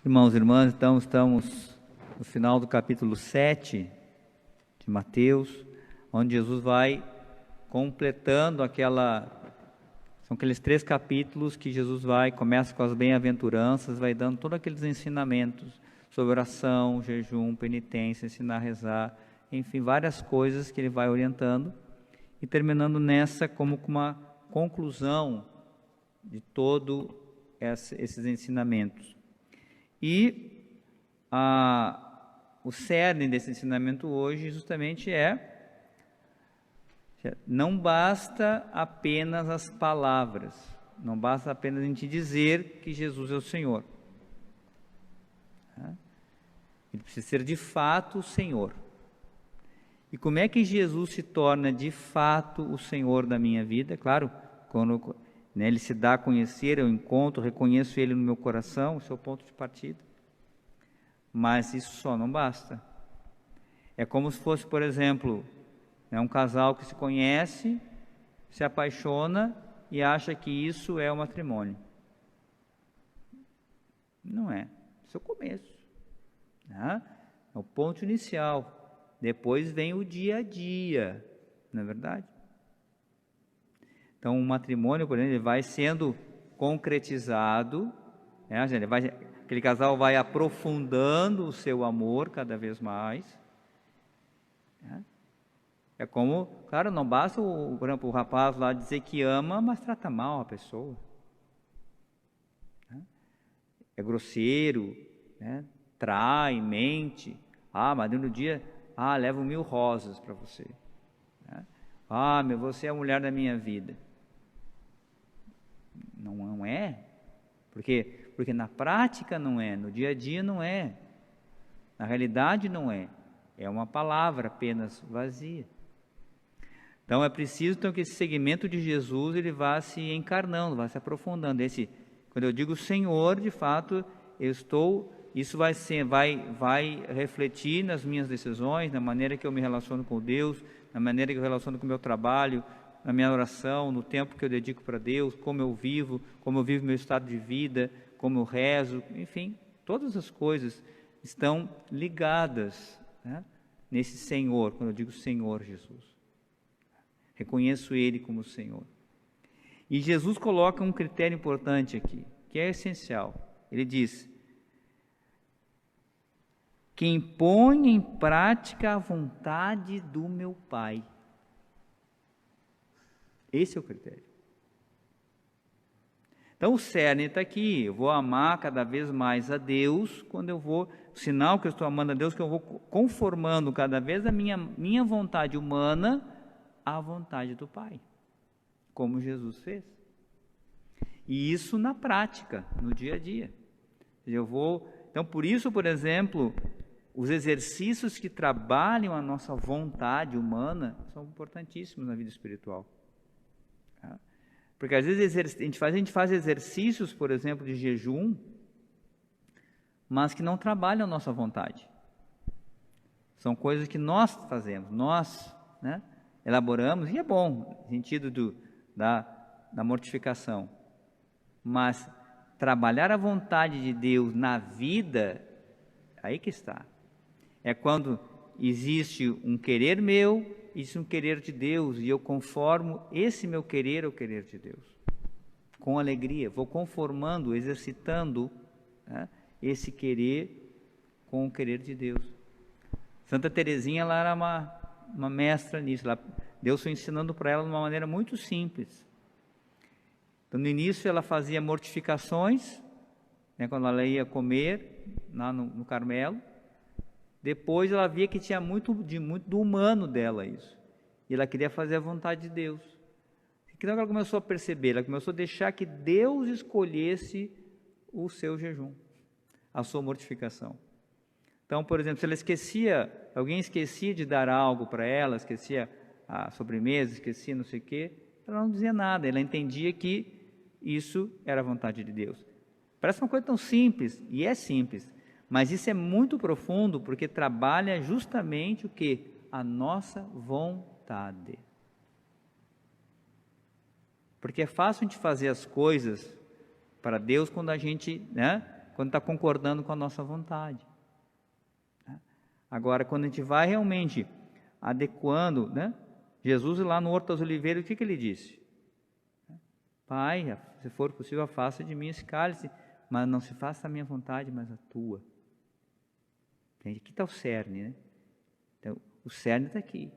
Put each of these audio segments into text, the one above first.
Irmãos e irmãs, então estamos no final do capítulo 7 de Mateus, onde Jesus vai completando são aqueles 3 capítulos que Jesus começa com as bem-aventuranças, vai dando todos aqueles ensinamentos sobre oração, jejum, penitência, ensinar a rezar, enfim, várias coisas que ele vai orientando e terminando nessa como com uma conclusão de todos esses ensinamentos. E o cerne desse ensinamento hoje justamente não basta apenas as palavras, não basta apenas a gente dizer que Jesus é o Senhor. Ele precisa ser de fato o Senhor. E como é que Jesus se torna de fato o Senhor da minha vida? Claro, quando ele se dá a conhecer, eu encontro, reconheço Ele no meu coração, esse é o ponto de partida. Mas isso só não basta. É como se fosse, por exemplo, um casal que se conhece, se apaixona e acha que isso é o matrimônio. Não é. Isso é o começo. É o ponto inicial. Depois vem o dia a dia, não é verdade? Então, o matrimônio, por exemplo, ele vai sendo concretizado, aquele casal vai aprofundando o seu amor cada vez mais. É como, claro, não basta por exemplo, o rapaz lá dizer que ama, mas trata mal a pessoa. É grosseiro, trai, mente. Mas no dia, levo 1000 rosas para você. Você é a mulher da minha vida. Não é, porque na prática não é, no dia a dia não é, na realidade não é, é uma palavra apenas vazia. Então é preciso que esse segmento de Jesus ele vá se encarnando, vá se aprofundando. Quando eu digo Senhor, de fato, isso vai refletir nas minhas decisões, na maneira que eu me relaciono com Deus, na maneira que eu relaciono com o meu trabalho, na minha oração, no tempo que eu dedico para Deus, como eu vivo meu estado de vida, como eu rezo, enfim, todas as coisas estão ligadas nesse Senhor, quando eu digo Senhor Jesus. Reconheço Ele como Senhor. E Jesus coloca um critério importante aqui, que é essencial. Ele diz: quem põe em prática a vontade do meu Pai. Esse é o critério. Então o cerne está aqui, eu vou amar cada vez mais a Deus, o sinal que eu estou amando a Deus, que eu vou conformando cada vez a minha vontade humana à vontade do Pai, como Jesus fez. E isso na prática, no dia a dia. Então por isso, por exemplo, os exercícios que trabalham a nossa vontade humana são importantíssimos na vida espiritual. Porque às vezes a gente faz exercícios, por exemplo, de jejum, mas que não trabalham a nossa vontade. São coisas que nós fazemos, nós elaboramos, e é bom, no sentido da mortificação. Mas trabalhar a vontade de Deus na vida, aí que está. É quando existe um querer meu, existe um querer de Deus, e eu conformo esse meu querer ao querer de Deus. Com alegria, vou conformando, exercitando esse querer com o querer de Deus. Santa Teresinha, ela era uma mestra nisso. Deus foi ensinando para ela de uma maneira muito simples. Então, no início, ela fazia mortificações, quando ela ia comer lá no Carmelo. Depois ela via que tinha muito do humano dela isso. E ela queria fazer a vontade de Deus. Então ela começou a perceber, ela começou a deixar que Deus escolhesse o seu jejum, a sua mortificação. Então, por exemplo, se alguém esquecia de dar algo para ela, esquecia a sobremesa, esquecia não sei o quê, ela não dizia nada, ela entendia que isso era a vontade de Deus. Parece uma coisa tão simples, e é simples, mas isso é muito profundo, porque trabalha justamente o quê? A nossa vontade. Porque é fácil a gente fazer as coisas para Deus quando a gente Quando está concordando com a nossa vontade. Agora, quando a gente vai realmente adequando, né? Jesus lá no Horto das Oliveiras, o que ele disse? Pai, se for possível, afasta de mim esse cálice, mas não se faça a minha vontade, mas a tua. Aqui está o cerne, né? Então, o cerne está aqui.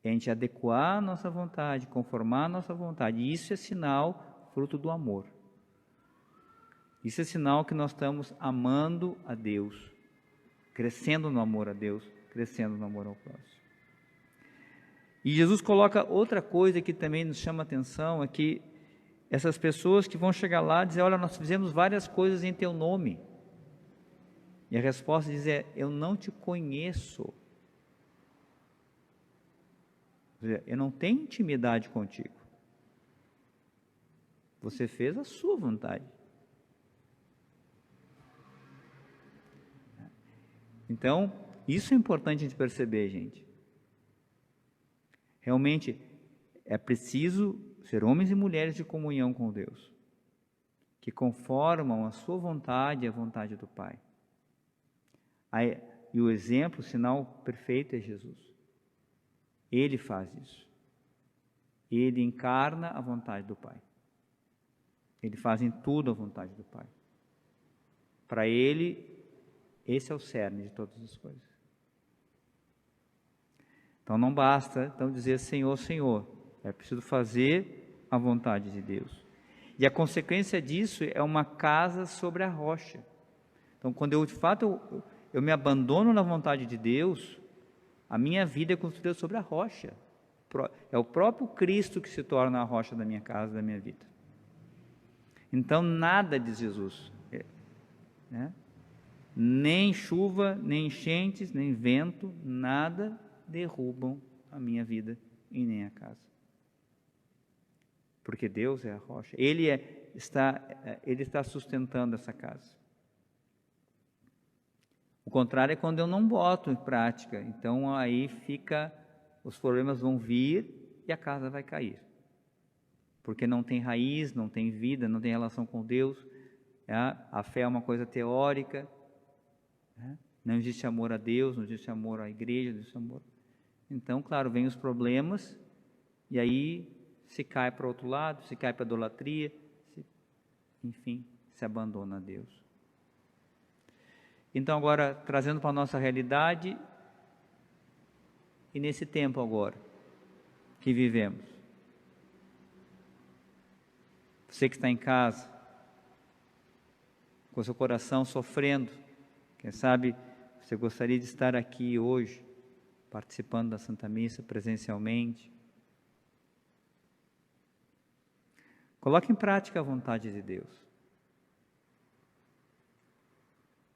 É a gente adequar a nossa vontade, conformar a nossa vontade. E isso é sinal, fruto do amor. Isso é sinal que nós estamos amando a Deus, crescendo no amor a Deus, crescendo no amor ao próximo. E Jesus coloca outra coisa que também nos chama a atenção, é que essas pessoas que vão chegar lá e dizer, olha, nós fizemos várias coisas em teu nome. E a resposta diz, eu não te conheço. Eu não tenho intimidade contigo. Você fez a sua vontade. Então, isso é importante a gente perceber, gente. Realmente, é preciso ser homens e mulheres de comunhão com Deus, que conformam a sua vontade e a vontade do Pai. E o exemplo, o sinal perfeito é Jesus. Ele faz isso. Ele encarna a vontade do Pai. Ele faz em tudo a vontade do Pai. Para Ele, esse é o cerne de todas as coisas. Então não basta dizer Senhor, Senhor. É preciso fazer a vontade de Deus. E a consequência disso é uma casa sobre a rocha. Então quando eu de fato eu me abandono na vontade de Deus, a minha vida é construída sobre a rocha. É o próprio Cristo que se torna a rocha da minha casa, da minha vida. Então nada, diz Jesus, nem chuva, nem enchentes, nem vento, nada derrubam a minha vida e nem a casa. Porque Deus é a rocha. Ele está sustentando essa casa. O contrário é quando eu não boto em prática. Então aí os problemas vão vir e a casa vai cair. Porque não tem raiz, não tem vida, não tem relação com Deus. A fé é uma coisa teórica. Não existe amor a Deus, não existe amor à igreja, não existe amor. Então, claro, vem os problemas e aí se cai para o outro lado, se cai para a idolatria, enfim, se abandona a Deus. Então, agora, trazendo para a nossa realidade, e nesse tempo agora que vivemos, você que está em casa, com seu coração sofrendo, quem sabe você gostaria de estar aqui hoje, participando da Santa Missa presencialmente. Coloque em prática a vontade de Deus.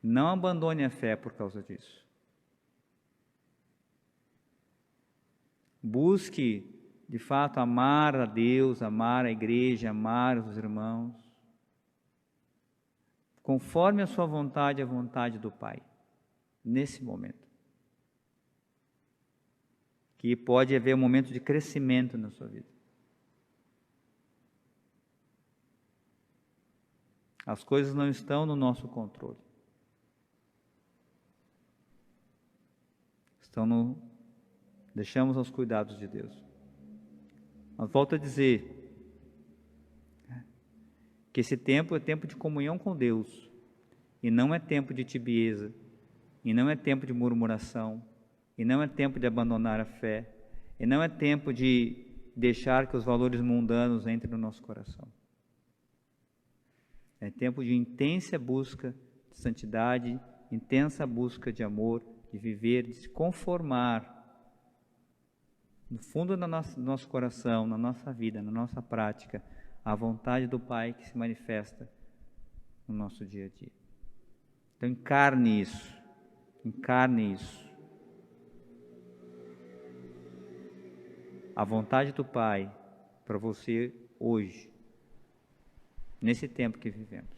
Não abandone a fé por causa disso. Busque, de fato, amar a Deus, amar a igreja, amar os irmãos, conforme a sua vontade, a vontade do Pai, nesse momento. Que pode haver um momento de crescimento na sua vida. As coisas não estão no nosso controle. Deixamos aos cuidados de Deus. Mas volto a dizer que esse tempo é tempo de comunhão com Deus, e não é tempo de tibieza, e não é tempo de murmuração, e não é tempo de abandonar a fé, e não é tempo de deixar que os valores mundanos entrem no nosso coração. É tempo de intensa busca de santidade, intensa busca de amor, de viver, de se conformar no fundo do nosso coração, na nossa vida, na nossa prática, à vontade do Pai que se manifesta no nosso dia a dia. Então encarne isso, a vontade do Pai para você hoje, nesse tempo que vivemos.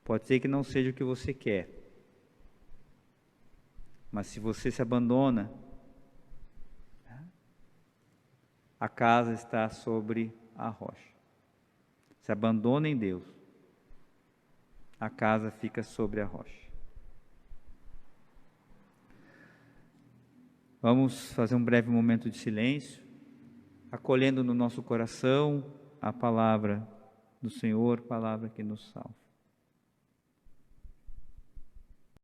Pode ser que não seja o que você quer, mas se você se abandona, a casa está sobre a rocha. Se abandona em Deus, a casa fica sobre a rocha. Vamos fazer um breve momento de silêncio, acolhendo no nosso coração a palavra do Senhor, palavra que nos salva.